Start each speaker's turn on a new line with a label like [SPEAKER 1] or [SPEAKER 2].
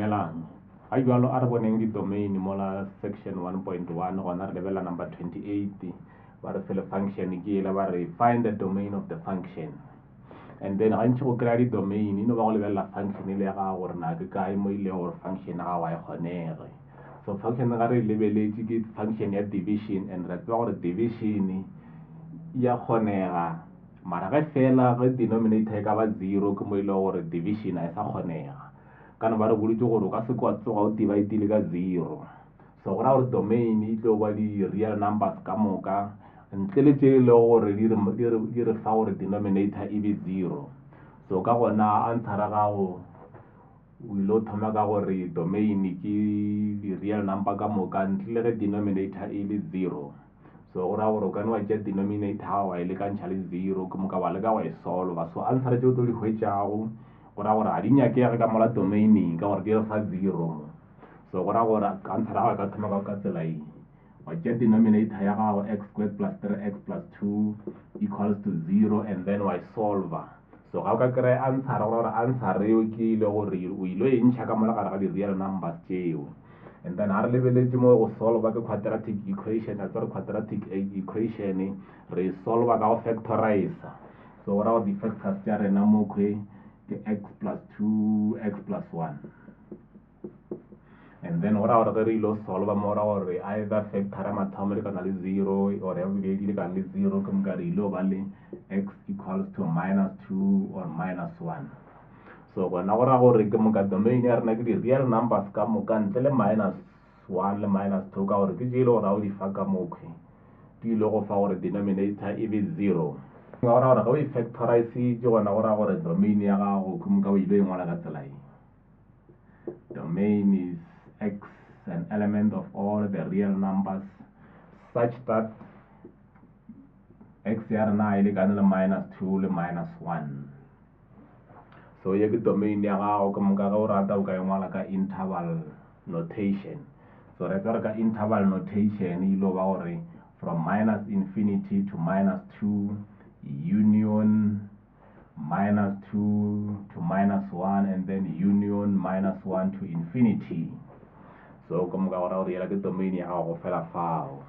[SPEAKER 1] Dumelang. Ga jwalo a re boneng di-domain mo la section 1.1 gona re lebelela number 28 ba re fele function ke ele ba re find the domain of the function, and then gantši go kry-a di-domain ino ba go lebelela function ile ya gago gore na ke kae mo ile gore function ya gago a e kgonege. So function ga re lebeletše ke function ya division, and re tseba gore division ya kgonega mara ge fela ge denominator e ka ba 0 ke mo ile gore division a e sa kgonega. Kana ba re boditse gore o ka se kwa tsoga o divide ka 0, so go ra gore domain e tlo ba di real numbers ka moka ntle le tše le gore di re fa gore denominator e be 0. So ka gona answer ra gago o ile thoma ka gore domain ke di real number ka moka ntle le ge denominator e le 0. So go ra gore o ka nwa tša denominator ga wa e lekantšha le 0 ke moka wa leka wa e solva. So answer tšeo tlo di hwetšago go ra gore ga di nyakege ka mola domaining ka gore di re fa 0. So go ra gore answer ya gago ka thoma ka tsela e wa tšea denominator ya gago x squared plus 3x plus 2 equals to 0, and then wa solva. So ga o ka kry answer go ra gore answer eo ke ile gore o ile e ntšha ka mola gare ga di real numbers tšeo, and then ha re lebeletše mo go solva ke quadratic equation. a tsere quadratic equation re solva ka go factorize. So go ra gore di-factors tša rena mo kwe ke x plus 2 x plus 1, and then go ra gore ge re ile solva mo ra gore either factor ya mathomo le kana le 0 or ya bobedi le kana le 0 ke moka re ile ba le x equals to minus 2 or minus 1. So gona go ra gore ke moka domain ya rena ke di real numbers ka moka ntle le minus 1 le minus 2 ka gore ke tše ile gore ga o di fa ka mokgwe di ile go fa gore denominator e be 0. Ga go ra gore ga o e factorize gona go ra gore domain ya gago ke moka o ile e ngwala ka tsela e domain is x, an element of all the real numbers such that x ya rena e lekane le minus 2 le minus 1. So ye ke domain ya gago ke moka ga o rata o ka e ngwala ka interval notation. So re tsere ka interval notation ile ba gore from minus infinity to minus 2 union minus 2 to minus 1, and then union minus 1 to infinity. So ke moka go ra gore yela ke domain ya gago fela fao.